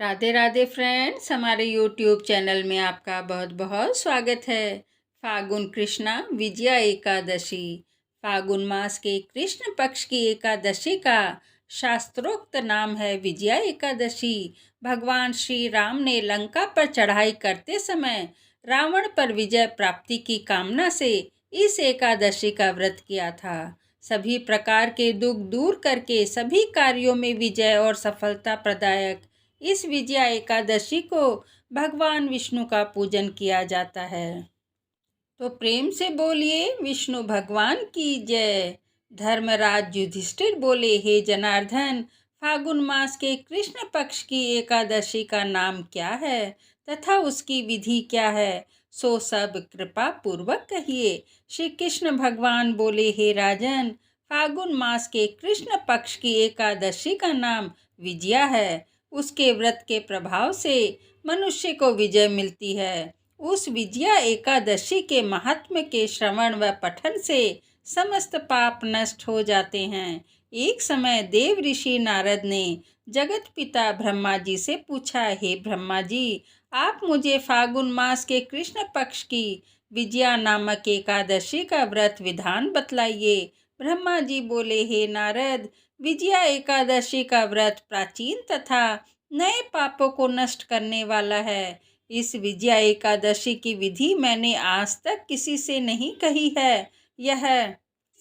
Radhe Radhe friends, हमारे YouTube channel में आपका बहुत बहुत स्वागत है। फागुन कृष्णा विजया एकादशी, फागुन मास के कृष्ण पक्ष की एकादशी का शास्त्रोक्त नाम है विजया एकादशी। भगवान श्री राम ने लंका पर चढ़ाई करते समय रावण पर विजय प्राप्ति की कामना से इस एकादशी का व्रत किया था। सभी प्रकार के दुख दूर करके सभी कार्यों में विजय और सफलता प्रदायक इस विजया एकादशी को भगवान विष्णु का पूजन किया जाता है। तो प्रेम से बोलिए विष्णु भगवान की जय। धर्मराज युधिष्ठिर बोले, हे जनार्दन, फागुन मास के कृष्ण पक्ष की एकादशी का नाम क्या है तथा उसकी विधि क्या है, सो सब कृपा पूर्वक कहिए। श्री कृष्ण भगवान बोले, हे राजन, फागुन मास के कृष्ण पक्ष की एकादशी का नाम विजया है। उसके व्रत के प्रभाव से मनुष्य को विजय मिलती है। उस विजया एकादशी के महात्म्य के श्रवण व पठन से समस्त पाप नष्ट हो जाते हैं। एक समय देव ऋषि नारद ने जगत पिता ब्रह्मा जी से पूछा, हे ब्रह्मा जी, आप मुझे फागुन मास के कृष्ण पक्ष की विजया नामक एकादशी का व्रत विधान बतलाइए। ब्रह्मा जी बोले, हे नारद, विजया एकादशी का व्रत प्राचीन तथा नए पापों को नष्ट करने वाला है। इस विजया एकादशी की विधि मैंने आज तक किसी से नहीं कही है। यह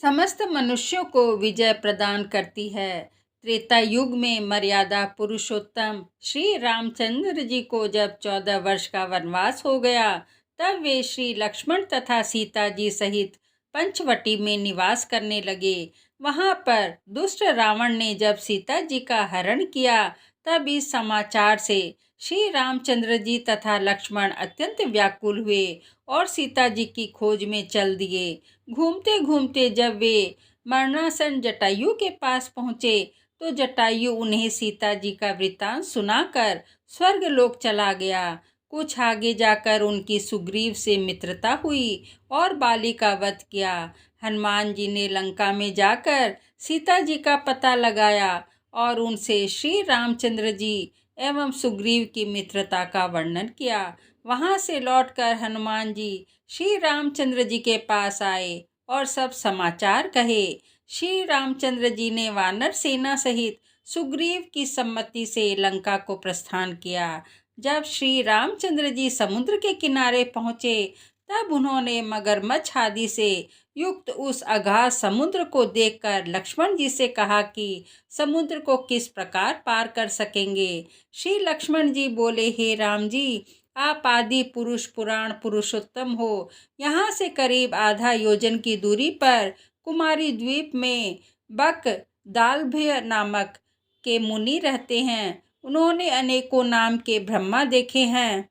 समस्त मनुष्यों को विजय प्रदान करती है। त्रेता युग में मर्यादा पुरुषोत्तम श्री रामचंद्र जी को जब 14 वर्ष का वनवास हो गया, तब वे श्री लक्ष्मण तथा सीता जी सहित पंचवटी में निवास करने लगे। वहां पर दुष्ट रावण ने जब सीता जी का हरण किया, तब इस समाचार से श्री रामचंद्र जी तथा लक्ष्मण अत्यंत व्याकुल हुए और सीता जी की खोज में चल दिए। घूमते घूमते जब वे मरणासन जटायु के पास पहुँचे, तो जटायु उन्हें सीता जी का वृत्तांत सुनाकर स्वर्गलोक चला गया। कुछ आगे जाकर उनकी सुग्रीव से मित्रता हुई और बाली का वध किया। हनुमान जी ने लंका में जाकर सीता जी का पता लगाया और उनसे श्री रामचंद्र जी एवं सुग्रीव की मित्रता का वर्णन किया। वहां से लौटकर हनुमान जी श्री रामचंद्र जी के पास आए और सब समाचार कहे। श्री रामचंद्र जी ने वानर सेना सहित सुग्रीव की सम्मति से लंका को प्रस्थान किया। जब श्री रामचंद्र जी समुद्र के किनारे पहुंचे, तब उन्होंने मगरमच्छ आदि से युक्त उस अगाध समुद्र को देखकर लक्ष्मण जी से कहा कि समुद्र को किस प्रकार पार कर सकेंगे। श्री लक्ष्मण जी बोले, हे राम जी, आप आदि पुरुष पुराण पुरुषोत्तम हो। यहाँ से करीब आधा योजन की दूरी पर कुमारी द्वीप में बक दालभ्य नामक के मुनि रहते हैं। उन्होंने अनेकों नाम के ब्रह्मा देखे हैं।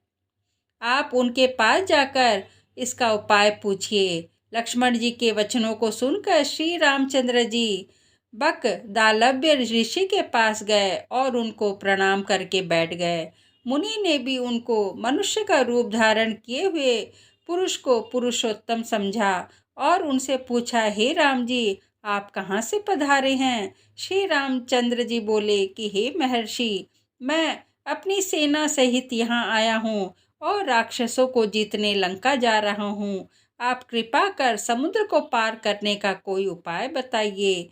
आप उनके पास जाकर इसका उपाय पूछिए। लक्ष्मण जी के वचनों को सुनकर श्री रामचंद्र जी बक दालभ्य ऋषि के पास गए और उनको प्रणाम करके बैठ गए। मुनि ने भी उनको मनुष्य का रूप धारण किए हुए पुरुष को पुरुषोत्तम समझा और उनसे पूछा, हे राम जी, आप कहाँ से पधारे हैं। श्री रामचंद्र जी बोले कि हे महर्षि, मैं अपनी सेना सहित यहाँ आया हूँ और राक्षसों को जीतने लंका जा रहा हूँ। आप कृपा कर समुद्र को पार करने का कोई उपाय बताइए।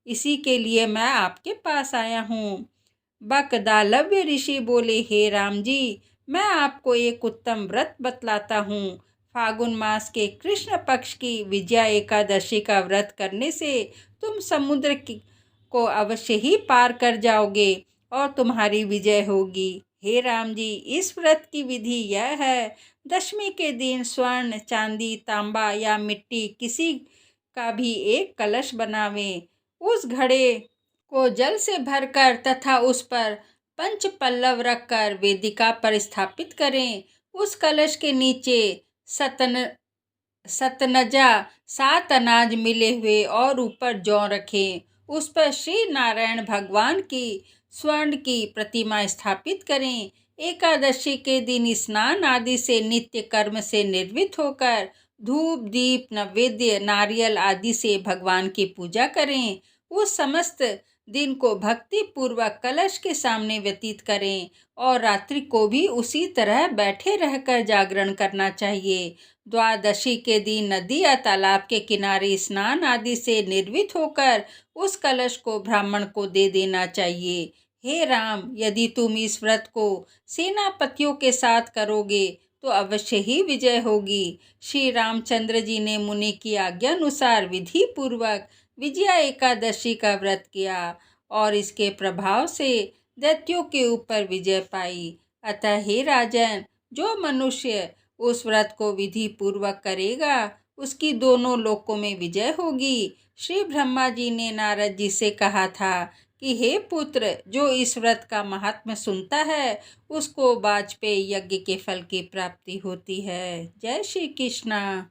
इसी के लिए मैं आपके पास आया हूँ। बकदालव्य ऋषि बोले, हे राम जी, मैं आपको एक उत्तम व्रत बतलाता हूँ। फागुन मास के कृष्ण पक्ष की विजया एकादशी का व्रत करने से तुम समुद्र को अवश्य ही पार कर जाओगे और तुम्हारी विजय होगी। हे राम जी, इस व्रत की विधि यह है, दशमी के दिन स्वर्ण, चांदी, तांबा या मिट्टी किसी का भी एक कलश बनावें। उस घड़े को जल से भरकर तथा उस पर पंच पल्लव रखकर वेदिका पर स्थापित करें। उस कलश के नीचे सतनजा 7 अनाज मिले हुए और ऊपर जौ रखें। उस पर श्री नारायण भगवान की स्वर्ण की प्रतिमा स्थापित करें। एकादशी के दिन स्नान आदि से नित्य कर्म से निर्वृत्त होकर धूप दीप नैवेद्य नारियल आदि से भगवान की पूजा करें। उस समस्त दिन को भक्ति पूर्वक कलश के सामने व्यतीत करें और रात्रि को भी उसी तरह बैठे रहकर जागरण करना चाहिए। द्वादशी के दिन नदी या तालाब के किनारे स्नान आदि से निर्वित होकर उस कलश को ब्राह्मण को दे देना चाहिए। हे राम, यदि तुम इस व्रत को सेनापतियों के साथ करोगे तो अवश्य ही विजय होगी। श्री रामचंद्र जी ने मुनि की आज्ञा अनुसार विधि पूर्वक विजया एकादशी का व्रत किया और इसके प्रभाव से दैत्यों के ऊपर विजय पाई। अतः हे राजन, जो मनुष्य उस व्रत को विधि पूर्वक करेगा उसकी दोनों लोकों में विजय होगी। श्री ब्रह्मा जी ने नारद जी से कहा था कि हे पुत्र, जो इस व्रत का महात्म्य सुनता है उसको वाजपेयी यज्ञ के फल की प्राप्ति होती है। जय श्री कृष्णा।